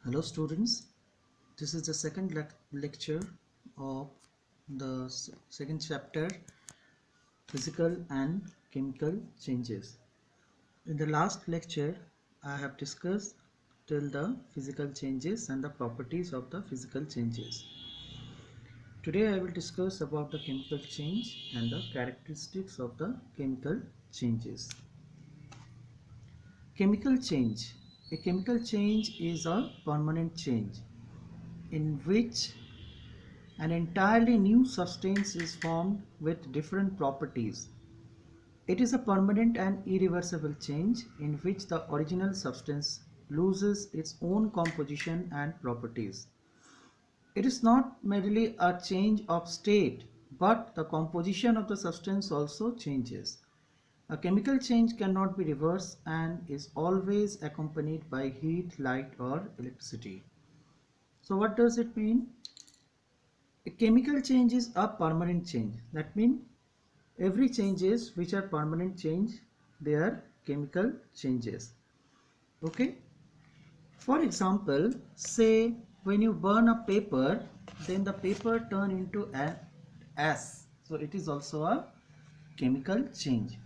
Hello students, this is the second lecture of the second chapter, physical and chemical changes. In the last lecture I have discussed till the physical changes and the properties of the physical changes. Today I will discuss about the chemical change and the characteristics of the chemical changes. Chemical change. A chemical change is a permanent change in which an entirely new substance is formed with different properties. It is a permanent and irreversible change in which the original substance loses its own composition and properties. It is not merely a change of state, but the composition of the substance also changes. A chemical change cannot be reversed and is always accompanied by heat, light, or electricity. So what does it mean? A chemical change is a permanent change. That means every changes which are permanent change, they are chemical changes. Okay. For example, say when you burn a paper, then the paper turn into an ash. So it is also a chemical change.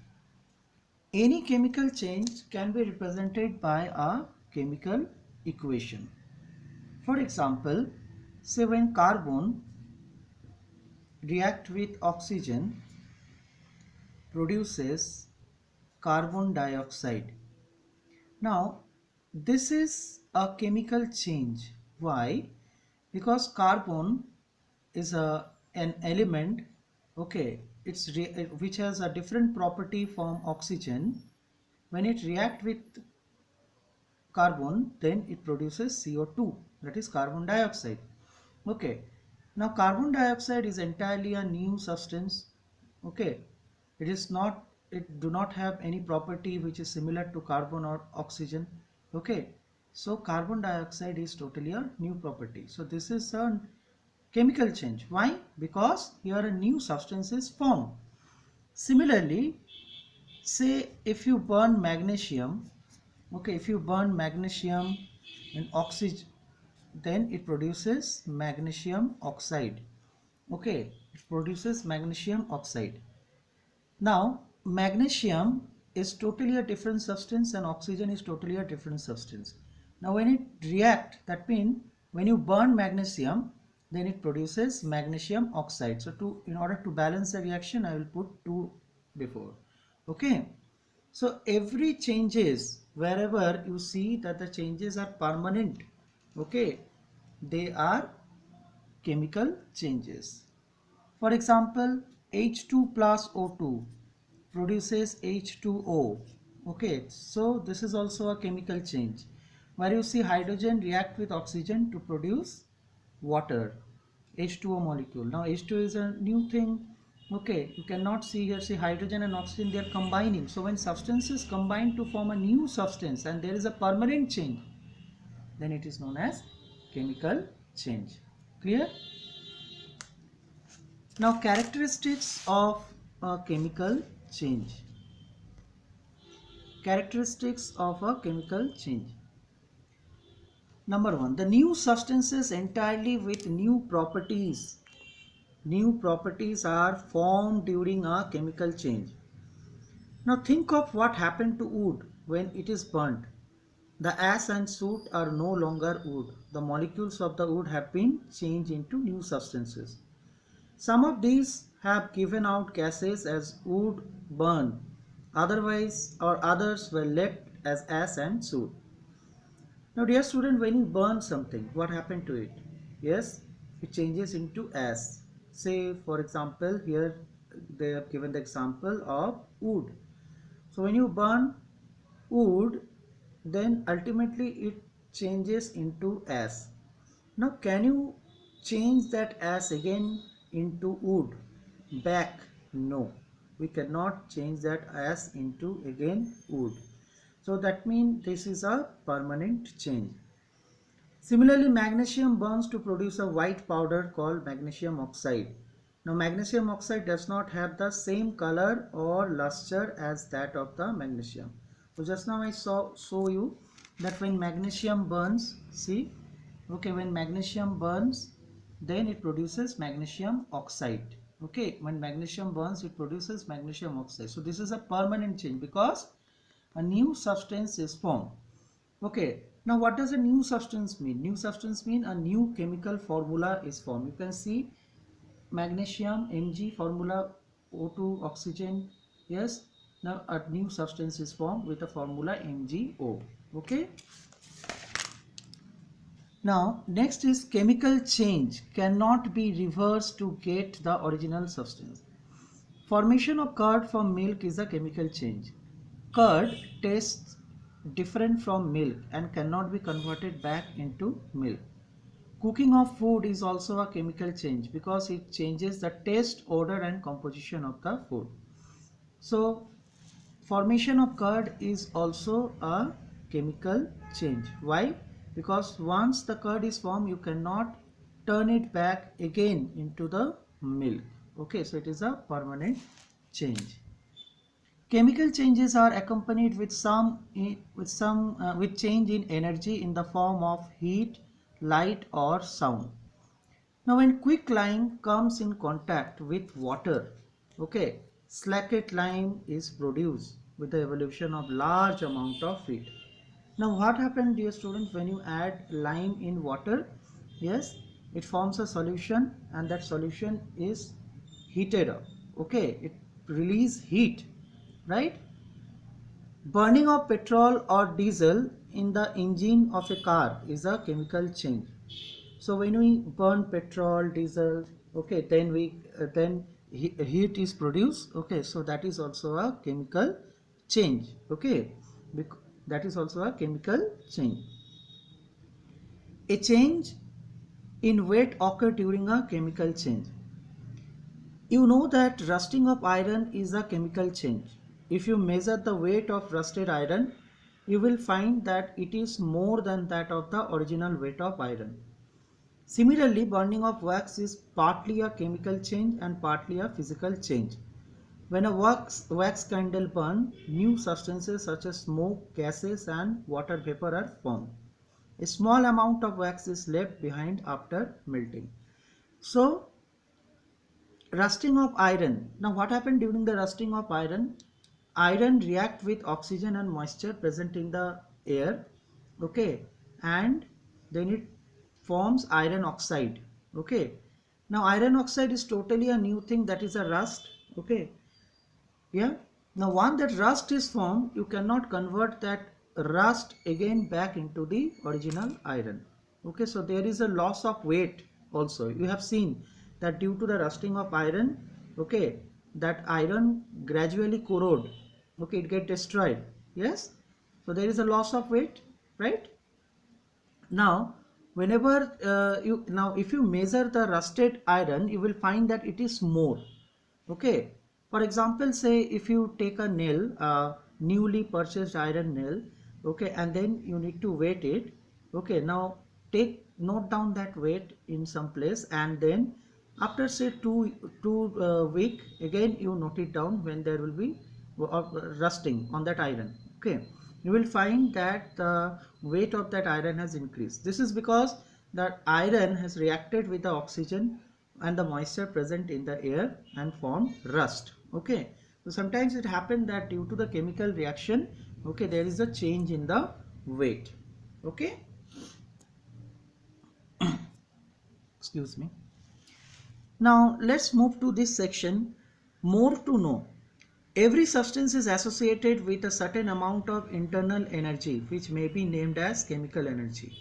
Any chemical change can be represented by a chemical equation. For example, say when carbon react with oxygen produces carbon dioxide. Now this is a chemical change. Why? Because carbon is an element, okay, which has a different property from oxygen. When it react with carbon, then it produces CO2, that is carbon dioxide. Okay, now carbon dioxide is entirely a new substance. Okay, it is not, it do not have any property which is similar to carbon or oxygen. Okay, so carbon dioxide is totally a new property. So this is a chemical change. Why? Because here a new substance is formed. Similarly, say if you burn magnesium, okay, if you burn magnesium in oxygen, then it produces magnesium oxide. Okay, it produces magnesium oxide. Now magnesium is totally a different substance and oxygen is totally a different substance. Now when it react, that means when you burn magnesium, then it produces magnesium oxide. So in order to balance the reaction, I will put 2 before. Okay, so every changes, wherever you see that the changes are permanent, okay, they are chemical changes. For example, H2 plus O2 produces H2O. Okay, so this is also a chemical change where you see hydrogen react with oxygen to produce water, H2O molecule. Now H2 is a new thing. Okay, you cannot see here, see hydrogen and oxygen, they are combining. So when substances combine to form a new substance and there is a permanent change, then it is known as chemical change. Clear? Now characteristics of a chemical change. Characteristics of a chemical change. Number one, the new substances entirely with new properties. New properties are formed during a chemical change. Now think of what happened to wood when it is burnt. The ash and soot are no longer wood. The molecules of the wood have been changed into new substances. Some of these have given out gases as wood burn. Otherwise or others were left as ash and soot. Now dear student, when you burn something, what happened to it? Yes, it changes into ash. Say for example, here they have given the example of wood. So when you burn wood, then ultimately it changes into ash. Now can you change that ash again into wood back? No, we cannot change that ash into again wood. So that means this is a permanent change. Similarly, magnesium burns to produce a white powder called magnesium oxide. Now magnesium oxide does not have the same color or luster as that of the magnesium. So just now I show you that when magnesium burns, see, Okay, when magnesium burns, then it produces magnesium oxide. Okay, when magnesium burns, it produces magnesium oxide. So this is a permanent change because a new substance is formed. Okay, now what does a new substance mean? New substance mean a new chemical formula is formed. You can see magnesium Mg formula, O2 oxygen. Yes, now a new substance is formed with a formula MgO. Okay. Now next is chemical change cannot be reversed to get the original substance. Formation of curd from milk is a chemical change. Curd tastes different from milk and cannot be converted back into milk. Cooking of food is also a chemical change because it changes the taste, odor and composition of the food. So formation of curd is also a chemical change. Why? Because once the curd is formed, you cannot turn it back again into the milk. Okay, so it is a permanent change. Chemical changes are accompanied with with change in energy in the form of heat, light or sound. Now when quicklime comes in contact with water, okay, slacked lime is produced with the evolution of large amount of heat. Now what happened, dear students, when you add lime in water? Yes, it forms a solution and that solution is heated up. Okay, it release heat, right? Burning of petrol or diesel in the engine of a car is a chemical change. So when we burn petrol, diesel, okay, then heat is produced. Okay, so that is also a chemical change. Okay, that is also a chemical change. A change in weight occur during a chemical change. You know that rusting of iron is a chemical change. If you measure the weight of rusted iron, you will find that it is more than that of the original weight of iron. Similarly, burning of wax is partly a chemical change and partly a physical change. When a wax candle burns, new substances such as smoke, gases and water vapor are formed. A small amount of wax is left behind after melting. So, rusting of iron. Now what happened during the rusting of iron? Iron react with oxygen and moisture present in the air, okay, and then it forms iron oxide. Okay, now iron oxide is totally a new thing, that is a rust. Okay, yeah, now once that rust is formed, you cannot convert that rust again back into the original iron. Okay, so there is a loss of weight also. You have seen that due to the rusting of iron, okay, that iron gradually corrode. Okay, it get destroyed. Yes, so there is a loss of weight, right? Now whenever if you measure the rusted iron, you will find that it is more. Okay, for example, say if you take a nail, newly purchased iron nail, okay, and then you need to weight it. Okay, now note down that weight in some place, and then after say two week again you note it down when there will be rusting on that iron. Okay, you will find that the weight of that iron has increased. This is because that iron has reacted with the oxygen and the moisture present in the air and formed rust. Okay, so sometimes it happens that due to the chemical reaction, okay, there is a change in the weight. Okay, excuse me. Now let's move to this section, more to know. Every substance is associated with a certain amount of internal energy which may be named as chemical energy.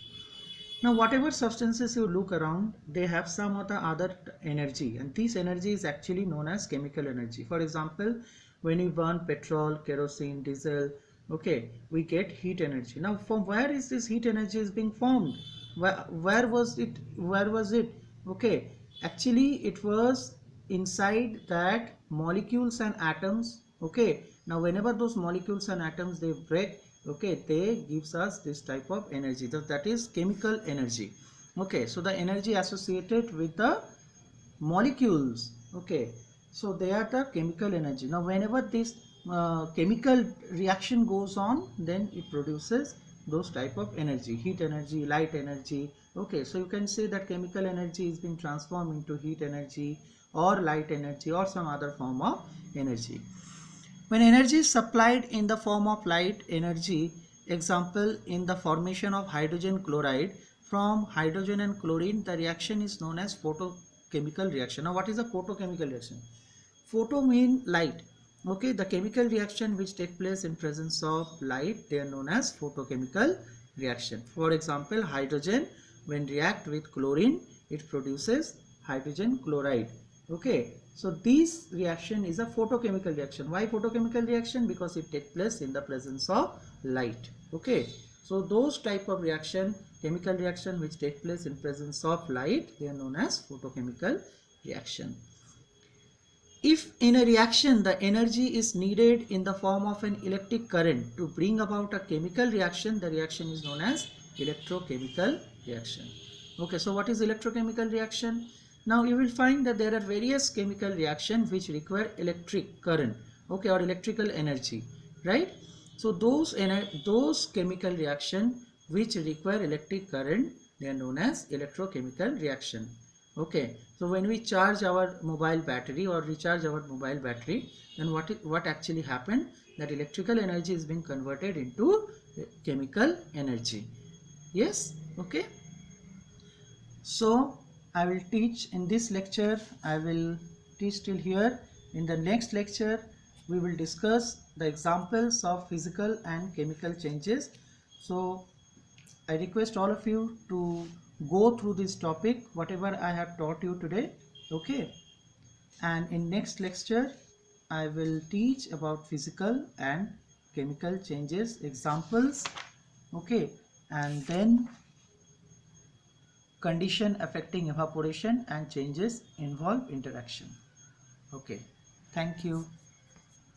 Now whatever substances you look around, they have some of the other energy, and this energy is actually known as chemical energy. For example, when you burn petrol, kerosene, diesel, okay, we get heat energy. Now from where is this heat energy is being formed? Where was it? Where was it? Okay, actually it was inside that molecules and atoms. Okay, now whenever those molecules and atoms they break, okay, they gives us this type of energy, that is chemical energy. Okay, so the energy associated with the molecules, okay, so they are the chemical energy. Now whenever this chemical reaction goes on, then it produces those type of energy, heat energy, light energy. Okay, so you can say that chemical energy is being transformed into heat energy or light energy or some other form of energy. When energy is supplied in the form of light energy, example in the formation of hydrogen chloride from hydrogen and chlorine, the reaction is known as photochemical reaction. Now what is a photochemical reaction? Photo mean light. Okay, the chemical reaction which take place in presence of light, they are known as photochemical reaction. For example, hydrogen when react with chlorine, it produces hydrogen chloride. Okay, so this reaction is a photochemical reaction. Why photochemical reaction? Because it takes place in the presence of light. Okay, so those type of reaction, chemical reaction which take place in presence of light, they are known as photochemical reaction. If in a reaction the energy is needed in the form of an electric current to bring about a chemical reaction, the reaction is known as electrochemical reaction. Okay, so what is electrochemical reaction? Now you will find that there are various chemical reactions which require electric current, okay, or electrical energy, right? So those chemical reaction which require electric current, they are known as electrochemical reaction. Okay, so when we charge our mobile battery or recharge our mobile battery, then what actually happened, that electrical energy is being converted into chemical energy. Yes, okay. So I will teach in this lecture, I will teach till here. In the next lecture we will discuss the examples of physical and chemical changes. So I request all of you to go through this topic, whatever I have taught you today. Okay, and in next lecture I will teach about physical and chemical changes, examples. Okay, and then condition affecting evaporation and changes involve interaction. Okay, thank you.